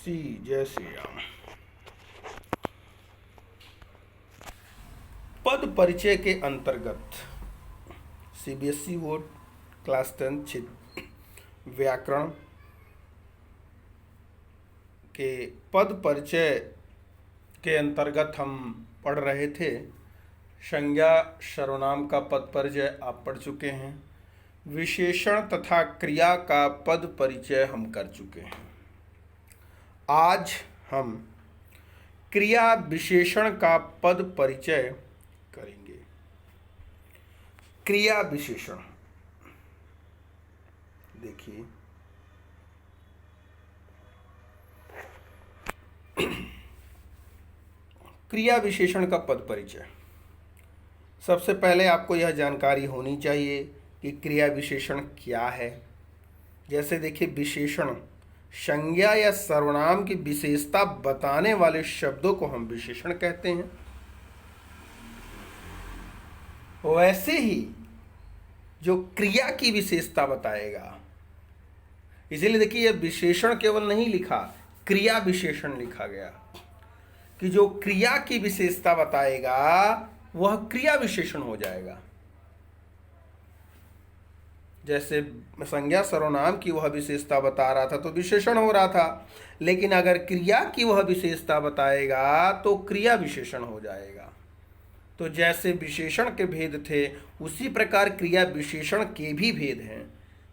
CBSE जय श्री राम। पद परिचय के अंतर्गत सीबीएसई बोर्ड क्लास 10 व्याकरण के पद परिचय के अंतर्गत हम पढ़ रहे थे। संज्ञा सर्वनाम का पद परिचय आप पढ़ चुके हैं। विशेषण तथा क्रिया का पद परिचय हम कर चुके हैं। आज हम क्रिया विशेषण का पद परिचय करेंगे। क्रिया विशेषण देखिए, क्रिया विशेषण का पद परिचय। सबसे पहले आपको यह जानकारी होनी चाहिए कि क्रिया विशेषण क्या है। जैसे देखिए, विशेषण संज्ञा या सर्वनाम की विशेषता बताने वाले शब्दों को हम विशेषण कहते हैं। वैसे ही जो क्रिया की विशेषता बताएगा, इसीलिए देखिए यह विशेषण केवल नहीं लिखा, क्रिया विशेषण लिखा गया कि जो क्रिया की विशेषता बताएगा वह क्रिया विशेषण हो जाएगा। जैसे संज्ञा सर्वनाम की वह विशेषता बता रहा था तो विशेषण हो रहा था, लेकिन अगर क्रिया की वह विशेषता बताएगा तो क्रिया विशेषण हो जाएगा। तो जैसे विशेषण के भेद थे उसी प्रकार क्रिया विशेषण के भी भेद हैं।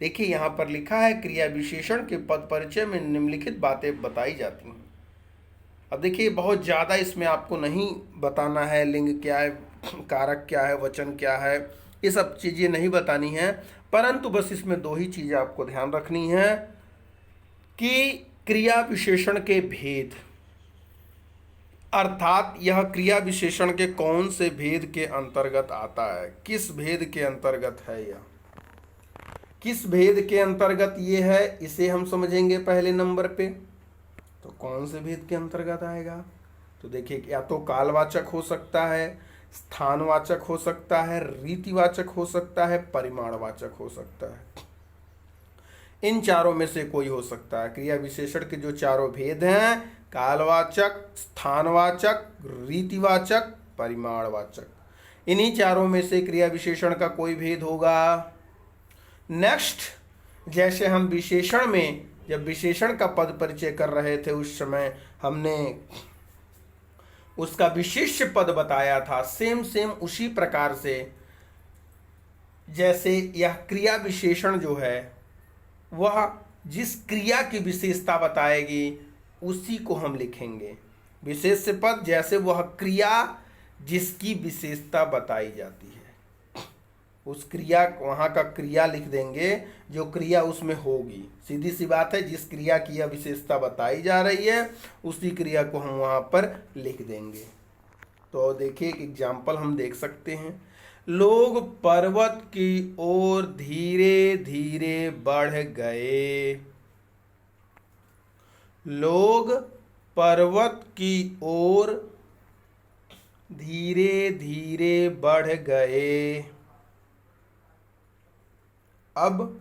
देखिए यहाँ पर लिखा है, क्रिया विशेषण के पद परिचय में निम्नलिखित बातें बताई जाती हैं। अब देखिए बहुत ज़्यादा इसमें आपको नहीं बताना है, लिंग क्या है, कारक क्या है, वचन क्या है, ये सब चीज़ें नहीं बतानी है, परंतु बस इसमें दो ही चीज़ें आपको ध्यान रखनी है कि क्रिया विशेषण के भेद, अर्थात यह क्रिया विशेषण के कौन से भेद के अंतर्गत आता है, किस भेद के अंतर्गत है, यह किस भेद के अंतर्गत ये है, इसे हम समझेंगे पहले नंबर पे। तो कौन से भेद के अंतर्गत आएगा, तो देखिए या तो कालवाचक हो सकता है, स्थानवाचक हो सकता है, रीतिवाचक हो सकता है, परिमाणवाचक हो सकता है। इन चारों में से कोई हो सकता है। क्रिया विशेषण के जो चारों भेद हैं, कालवाचक, स्थानवाचक, रीतिवाचक, परिमाणवाचक, इन्हीं चारों में से क्रिया विशेषण का कोई भेद होगा। नेक्स्ट, जैसे हम विशेषण में जब विशेषण का पद परिचय कर रहे थे उस समय हमने उसका विशिष्ट पद बताया था। सेम उसी प्रकार से जैसे यह क्रिया विशेषण जो है वह जिस क्रिया की विशेषता बताएगी उसी को हम लिखेंगे। विशेष पद जैसे वह क्रिया जिसकी विशेषता बताई जाती है, उस क्रिया वहाँ का क्रिया लिख देंगे जो क्रिया उसमें होगी। सीधी सी बात है, जिस क्रिया की यह विशेषता बताई जा रही है उसी क्रिया को हम वहाँ पर लिख देंगे। तो देखिए एक एग्जाम्पल हम देख सकते हैं। लोग पर्वत की ओर धीरे धीरे बढ़ गए। लोग पर्वत की ओर धीरे धीरे बढ़ गए। अब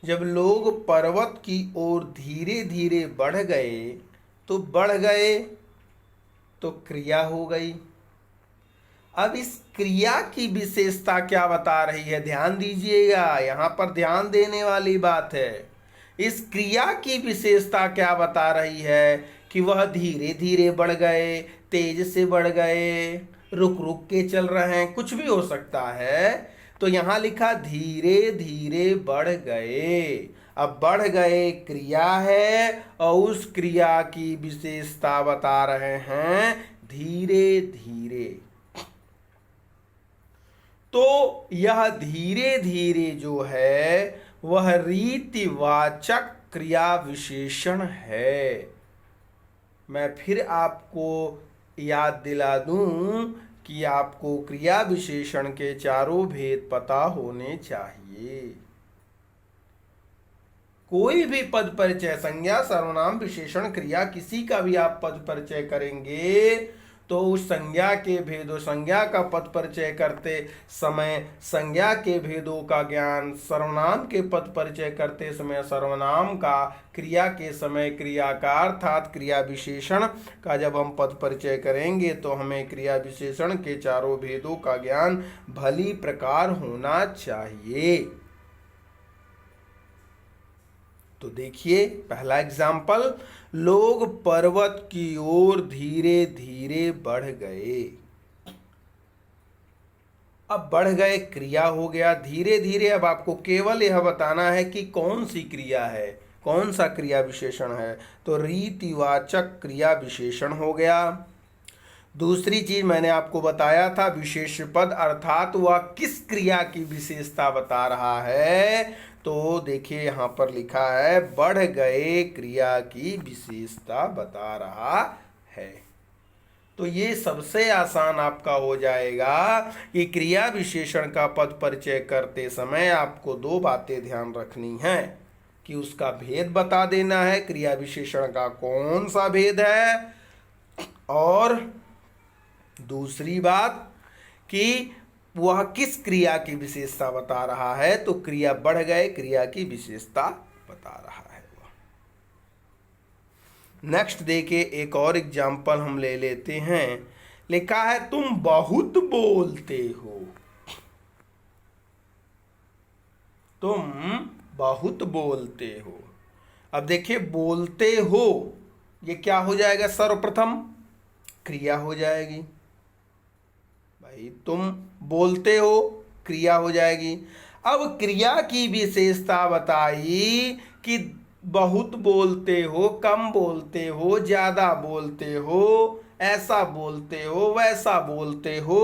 जब लोग पर्वत की ओर धीरे धीरे बढ़ गए तो बढ़ गए तो क्रिया हो गई। अब इस क्रिया की विशेषता क्या बता रही है, ध्यान दीजिएगा, यहाँ पर ध्यान देने वाली बात है। इस क्रिया की विशेषता क्या बता रही है कि वह धीरे धीरे बढ़ गए, तेज से बढ़ गए, रुक रुक के चल रहे हैं, कुछ भी हो सकता है। तो यहाँ लिखा धीरे धीरे बढ़ गए। अब बढ़ गए क्रिया है और उस क्रिया की विशेषता बता रहे हैं धीरे धीरे। तो यह धीरे धीरे जो है वह रीतिवाचक क्रिया विशेषण है। मैं फिर आपको याद दिला दूं कि आपको क्रिया विशेषण के चारों भेद पता होने चाहिए। कोई भी पद परिचय, संज्ञा सर्वनाम विशेषण क्रिया, किसी का भी आप पद परिचय करेंगे तो उस संज्ञा के भेदों, संज्ञा का पद परिचय करते समय संज्ञा के भेदों का ज्ञान, सर्वनाम के पद परिचय करते समय सर्वनाम का, क्रिया के समय क्रिया का, अर्थात क्रिया विशेषण का जब हम पद परिचय करेंगे तो हमें क्रिया विशेषण के चारों भेदों का ज्ञान भली प्रकार होना चाहिए। तो देखिए पहला एग्जाम्पल, लोग पर्वत की ओर धीरे धीरे बढ़ गए। अब बढ़ गए क्रिया हो गया, धीरे धीरे अब आपको केवल यह बताना है कि कौन सी क्रिया है, कौन सा क्रिया विशेषण है। तो रीतिवाचक क्रिया विशेषण हो गया। दूसरी चीज मैंने आपको बताया था विशेष पद, अर्थात वह किस क्रिया की विशेषता बता रहा है। तो देखिए यहां पर लिखा है बढ़ गए क्रिया की विशेषता बता रहा है। तो ये सबसे आसान आपका हो जाएगा कि क्रिया विशेषण का पद परिचय करते समय आपको दो बातें ध्यान रखनी है कि उसका भेद बता देना है, क्रिया विशेषण का कौन सा भेद है, और दूसरी बात कि वह किस क्रिया की विशेषता बता रहा है। तो क्रिया बढ़ गए क्रिया की विशेषता बता रहा है वह। नेक्स्ट देखिए एक और एग्जाम्पल हम ले लेते हैं। लिखा है तुम बहुत बोलते हो। तुम बहुत बोलते हो। अब देखिए बोलते हो ये क्या हो जाएगा, सर्वप्रथम क्रिया हो जाएगी। भाई तुम बोलते हो क्रिया हो जाएगी। अब क्रिया की विशेषता बताई कि बहुत बोलते हो, कम बोलते हो, ज्यादा बोलते हो, ऐसा बोलते हो, वैसा बोलते हो।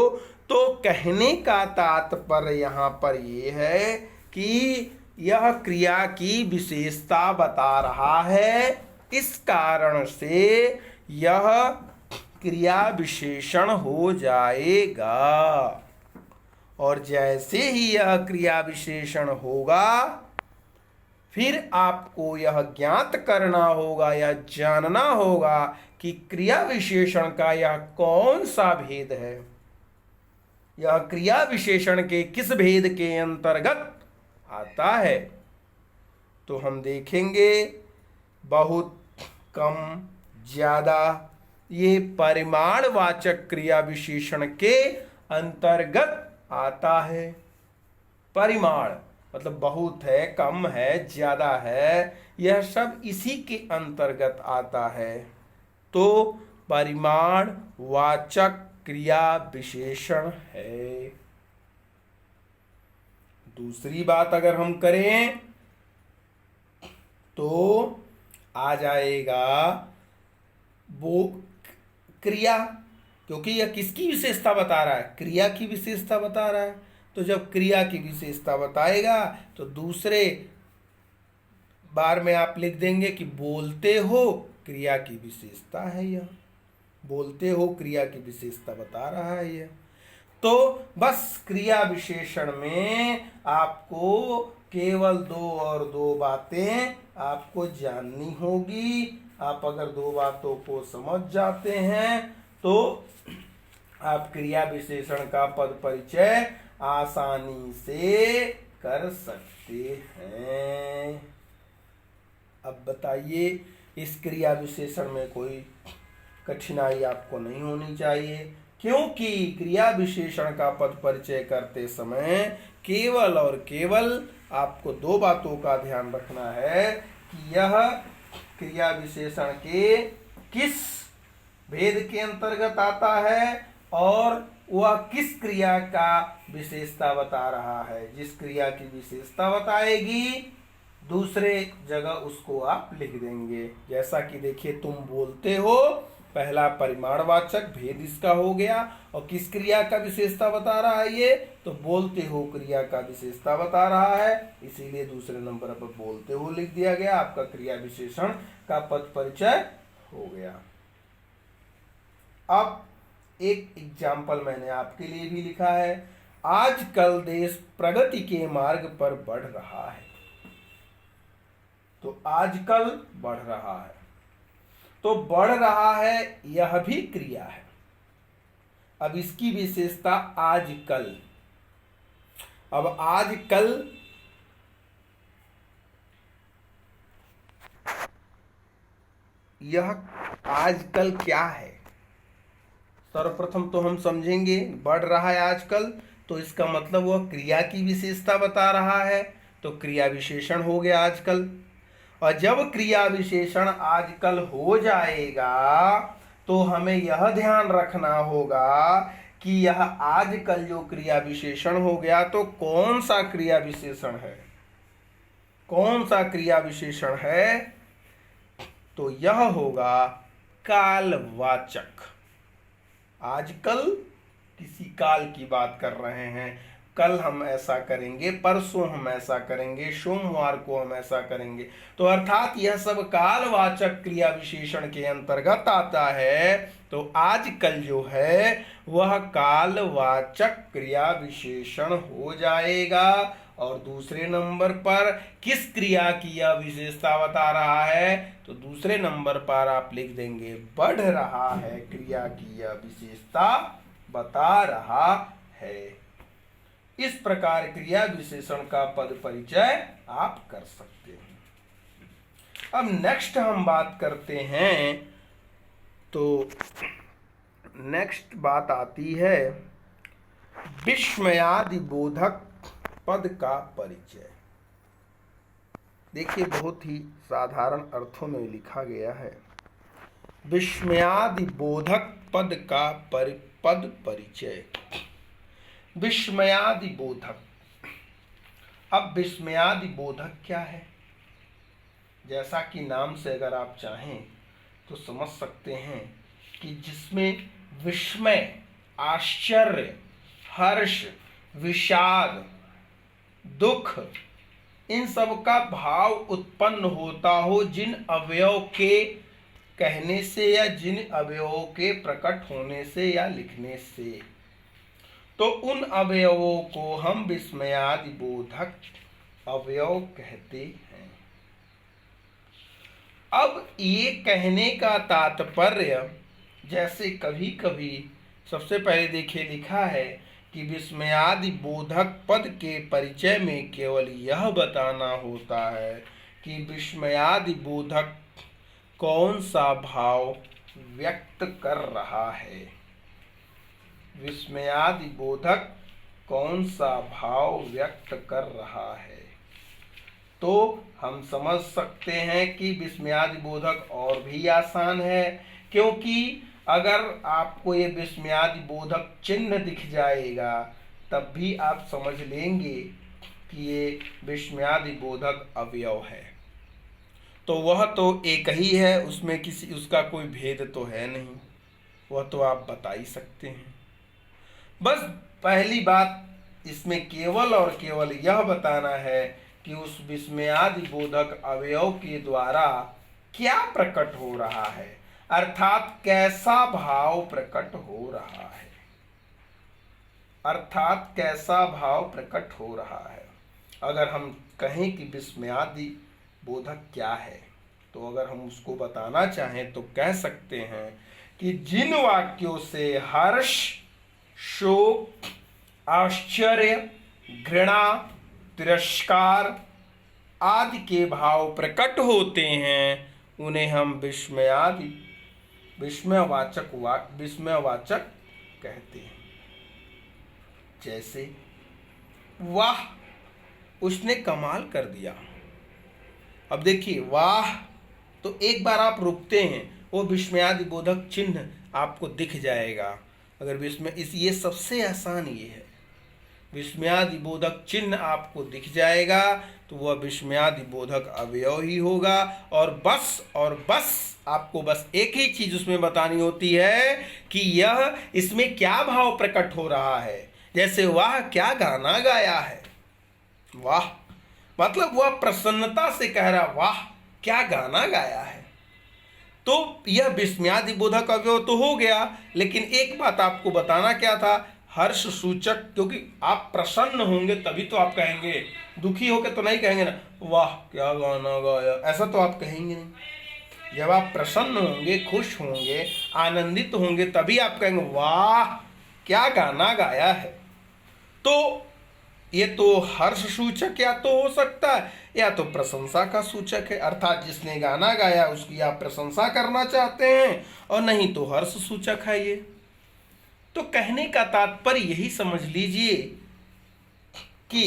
तो कहने का तात्पर्य यहाँ पर ये है कि यह क्रिया की विशेषता बता रहा है, इस कारण से यह क्रिया विशेषण हो जाएगा। और जैसे ही यह क्रिया विशेषण होगा फिर आपको यह ज्ञात करना होगा या जानना होगा कि क्रिया विशेषण का यह कौन सा भेद है, यह क्रिया विशेषण के किस भेद के अंतर्गत आता है। तो हम देखेंगे बहुत, कम, ज्यादा, ये परिमाणवाचक क्रिया विशेषण के अंतर्गत आता है। परिमाण मतलब बहुत है, कम है, ज्यादा है, यह सब इसी के अंतर्गत आता है। तो परिमाणवाचक क्रिया विशेषण है। दूसरी बात अगर हम करें तो आ जाएगा वो क्रिया, क्योंकि यह किसकी विशेषता बता रहा है, क्रिया की विशेषता बता रहा है। तो जब क्रिया की विशेषता बताएगा तो दूसरे बार में आप लिख देंगे कि बोलते हो क्रिया की विशेषता है, यह बोलते हो क्रिया की विशेषता बता रहा है यह। तो बस क्रिया विशेषण में आपको केवल दो और दो बातें आपको जाननी होगी। आप अगर दो बातों को समझ जाते हैं तो आप क्रिया विशेषण का पद परिचय आसानी से कर सकते हैं। अब बताइए इस क्रिया विशेषण में कोई कठिनाई आपको नहीं होनी चाहिए, क्योंकि क्रिया विशेषण का पद परिचय करते समय केवल और केवल आपको दो बातों का ध्यान रखना है कि यह क्रिया विशेषण के किस भेद के अंतर्गत आता है और वह किस क्रिया का विशेषता बता रहा है। जिस क्रिया की विशेषता बताएगी दूसरे जगह उसको आप लिख देंगे। जैसा कि देखिए तुम बोलते हो, पहला परिमाणवाचक भेद इसका हो गया, और किस क्रिया का विशेषता बता रहा है ये, तो बोलते हो क्रिया का विशेषता बता रहा है, इसीलिए दूसरे नंबर पर बोलते हो लिख दिया गया। आपका क्रिया विशेषण का पद परिचय हो गया। अब एक एग्जाम्पल मैंने आपके लिए भी लिखा है। आजकल देश प्रगति के मार्ग पर बढ़ रहा है। तो आजकल बढ़ रहा है, तो बढ़ रहा है यह भी क्रिया है। अब इसकी विशेषता आजकल। अब आजकल यह आजकल क्या है? सर्वप्रथम तो हम समझेंगे बढ़ रहा है आजकल, तो इसका मतलब वह क्रिया की विशेषता बता रहा है, तो क्रिया विशेषण हो गया आजकल। और जब क्रिया विशेषण आजकल हो जाएगा तो हमें यह ध्यान रखना होगा कि यह आजकल जो क्रिया विशेषण हो गया तो कौन सा क्रिया विशेषण है? कौन सा क्रिया विशेषण है? तो यह होगा कालवाचक। आजकल किसी काल की बात कर रहे हैं, कल हम ऐसा करेंगे, परसों हम ऐसा करेंगे, सोमवार को हम ऐसा करेंगे, तो अर्थात यह सब कालवाचक क्रिया विशेषण के अंतर्गत आता है। तो आजकल जो है वह कालवाचक क्रिया विशेषण हो जाएगा। और दूसरे नंबर पर किस क्रिया की यह विशेषता बता रहा है? तो दूसरे नंबर पर आप लिख देंगे बढ़ रहा है क्रिया की यह विशेषता बता रहा है। इस प्रकार क्रिया विशेषण का पद परिचय आप कर सकते हैं। अब नेक्स्ट हम बात करते हैं, तो नेक्स्ट बात आती है विस्मयादि बोधक पद का परिचय। देखिए बहुत ही साधारण अर्थों में लिखा गया है, विस्मयादि बोधक पद का पद परिचय। विस्मयादि बोधक। अब विस्मयादि बोधक क्या है? जैसा कि नाम से अगर आप चाहें तो समझ सकते हैं कि जिसमें विस्मय, आश्चर्य, हर्ष, विषाद, दुख, इन सब का भाव उत्पन्न होता हो, जिन अवयव के कहने से या जिन अवयवों के प्रकट होने से या लिखने से, तो उन अवयवों को हम विस्मयादि बोधक अवयव कहते हैं। अब ये कहने का तात्पर्य, जैसे कभी कभी सबसे पहले देखिए लिखा है कि विस्मयादि बोधक पद के परिचय में केवल यह बताना होता है कि विस्मयादि बोधक कौन सा भाव व्यक्त कर रहा है। विस्मयादि बोधक कौन सा भाव व्यक्त कर रहा है, तो हम समझ सकते हैं कि विस्मयादि बोधक और भी आसान है, क्योंकि अगर आपको ये विस्मयादि बोधक चिन्ह दिख जाएगा तब भी आप समझ लेंगे कि ये विस्मयादि बोधक अवयव है। तो वह तो एक ही है, उसमें किसी उसका कोई भेद तो है नहीं, वह तो आप बता ही सकते हैं। बस पहली बात इसमें केवल और केवल यह बताना है कि उस विस्मयादि बोधक अवयव के द्वारा क्या प्रकट हो रहा है, अर्थात कैसा भाव प्रकट हो रहा है, अर्थात कैसा भाव प्रकट हो रहा है। अगर हम कहें कि विस्मयादि बोधक क्या है, तो अगर हम उसको बताना चाहें तो कह सकते हैं कि जिन वाक्यों से हर्ष, शोक, आश्चर्य, घृणा, तिरस्कार आदि के भाव प्रकट होते हैं, उन्हें हम विस्मयवाचक कहते हैं। जैसे वाह, उसने कमाल कर दिया। अब देखिए वाह, तो एक बार आप रुकते हैं, वो विस्मयादि बोधक चिन्ह आपको दिख जाएगा। अगर ये सबसे आसान ये है, विस्मयादि बोधक चिन्ह आपको दिख जाएगा तो वह विस्मयादि बोधक अवयव ही होगा। और बस आपको बस एक ही चीज उसमें बतानी होती है कि यह इसमें क्या भाव प्रकट हो रहा है। जैसे वाह, क्या गाना गाया है, वाह मतलब वह प्रसन्नता से कह रहा वाह क्या गाना गाया है, तो यह विस्मयादि बोधक अवयव तो हो गया। लेकिन एक बात आपको बताना क्या था, हर्ष सूचक, क्योंकि आप प्रसन्न होंगे तभी तो आप कहेंगे, दुखी होकर तो नहीं कहेंगे ना वाह क्या गाना गाया, ऐसा तो आप कहेंगे नहीं। जब आप प्रसन्न होंगे, खुश होंगे, आनंदित होंगे, तभी आप कहेंगे वाह क्या गाना गाया है। तो ये तो हर्ष सूचक या तो हो सकता है या तो प्रशंसा का सूचक है, अर्थात जिसने गाना गाया उसकी आप प्रशंसा करना चाहते हैं, और नहीं तो हर्ष सूचक है ये। तो कहने का तात्पर्य यही समझ लीजिए कि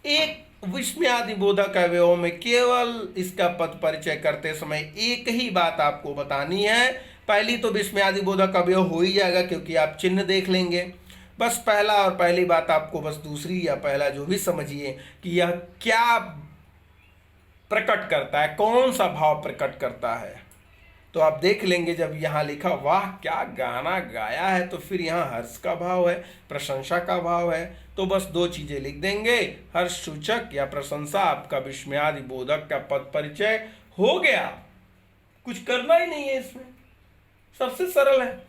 एक विस्मयादिबोधक अवयव में केवल इसका पद परिचय करते समय एक ही बात आपको बतानी है। पहली तो विस्मयादिबोधक अवयव हो ही जाएगा क्योंकि आप चिन्ह देख लेंगे। बस पहला और पहली बात आपको बस दूसरी या पहला जो भी समझिए कि यह क्या प्रकट करता है, कौन सा भाव प्रकट करता है। तो आप देख लेंगे जब यहाँ लिखा वाह क्या गाना गाया है, तो फिर यहाँ हर्ष का भाव है, प्रशंसा का भाव है। तो बस दो चीजें लिख देंगे, हर्ष सूचक या प्रशंसा। आपका विस्मयादिबोधक का पद परिचय हो गया। कुछ करना ही नहीं है इसमें, सबसे सरल है,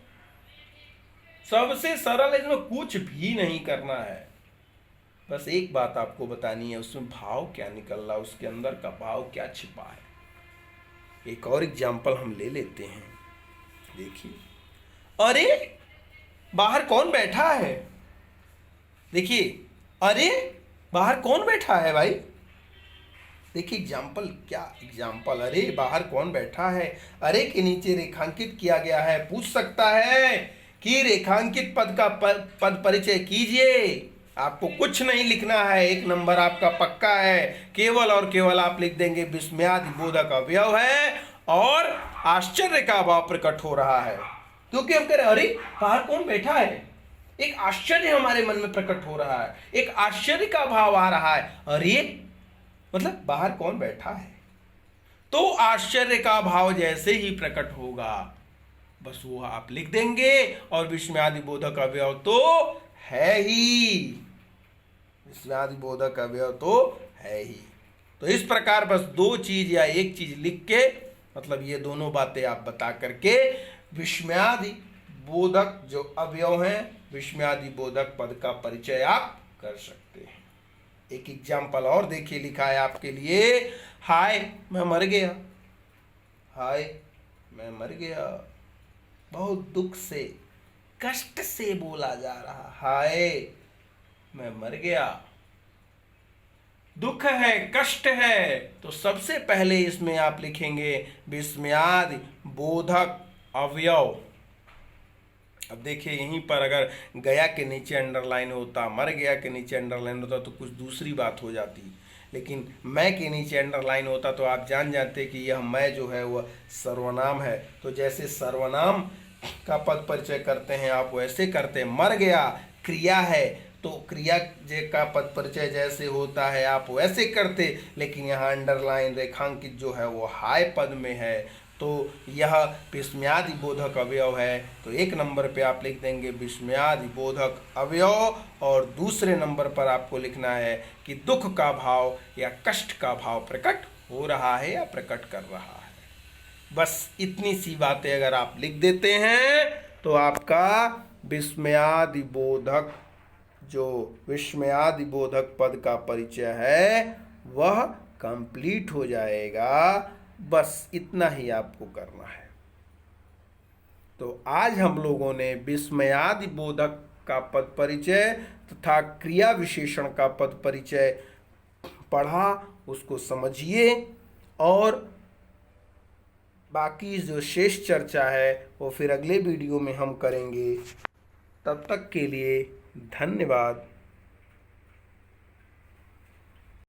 सबसे सरल है, इसमें कुछ भी नहीं करना है। बस एक बात आपको बतानी है, उसमें भाव क्या निकल रहा, उसके अंदर का भाव क्या छिपा है। एक और एग्जाम्पल हम ले लेते हैं। देखिए, अरे बाहर कौन बैठा है। देखिए, अरे बाहर कौन बैठा है भाई। देखिए एग्जाम्पल, क्या एग्जाम्पल, अरे बाहर कौन बैठा है। अरे के नीचे रेखांकित किया गया है। पूछ सकता है कि रेखांकित पद का पद परिचय कीजिए। आपको कुछ नहीं लिखना है, एक नंबर आपका पक्का है। केवल और केवल आप लिख देंगे विस्मयादिबोधक अवयव है और आश्चर्य का भाव प्रकट हो रहा है। क्योंकि हम कह रहे अरे बाहर कौन बैठा है, एक आश्चर्य हमारे मन में प्रकट हो रहा है, एक आश्चर्य का भाव आ रहा है। अरे मतलब बाहर कौन बैठा है। तो आश्चर्य का भाव जैसे ही प्रकट होगा बस वो आप लिख देंगे, और विस्मयादिबोधक अवयव तो है ही, विस्मयादिबोधक अवयव तो है ही। तो इस प्रकार बस दो चीज या एक चीज लिख के, मतलब ये दोनों बातें आप बता करके विस्मयादिबोधक जो अवयव हैं, विस्मयादिबोधक पद का परिचय आप कर सकते हैं। एक एग्जाम्पल और देखिए, लिखा है आपके लिए, हाय मैं मर गया। हाय मैं मर गया, बहुत दुख से कष्ट से बोला जा रहा, हाय मैं मर गया। दुख है, कष्ट है, तो सबसे पहले इसमें आप लिखेंगे विस्मयादिबोधक अवयव। अब देखिए यहीं पर अगर गया के नीचे अंडरलाइन होता, मर गया के नीचे अंडरलाइन होता तो कुछ दूसरी बात हो जाती, लेकिन मैं के नीचे अंडरलाइन होता तो आप जान जाते कि यह मैं जो है वह सर्वनाम है। तो जैसे सर्वनाम का पद परिचय करते हैं आप वैसे करते हैं। मर गया क्रिया है तो क्रिया का पद परिचय जैसे होता है आप वैसे करते, लेकिन यहाँ अंडरलाइन रेखांकित जो है वो हाय पद में है, तो यह विस्मयादिबोधक अवयव है। तो एक नंबर पे आप लिख देंगे विस्मयादिबोधक अवयव, और दूसरे नंबर पर आपको लिखना है कि दुख का भाव या कष्ट का भाव प्रकट हो रहा है या प्रकट कर रहा है। बस इतनी सी बातें अगर आप लिख देते हैं तो आपका विस्मयादिबोधक जो विस्मयादिबोधक पद का परिचय है वह कंप्लीट हो जाएगा। बस इतना ही आपको करना है। तो आज हम लोगों ने विस्मयादिबोधक का पद परिचय तथा क्रिया विशेषण का पद परिचय पढ़ा, उसको समझिए, और बाकी जो शेष चर्चा है वो फिर अगले वीडियो में हम करेंगे। तब तक के लिए धन्यवाद।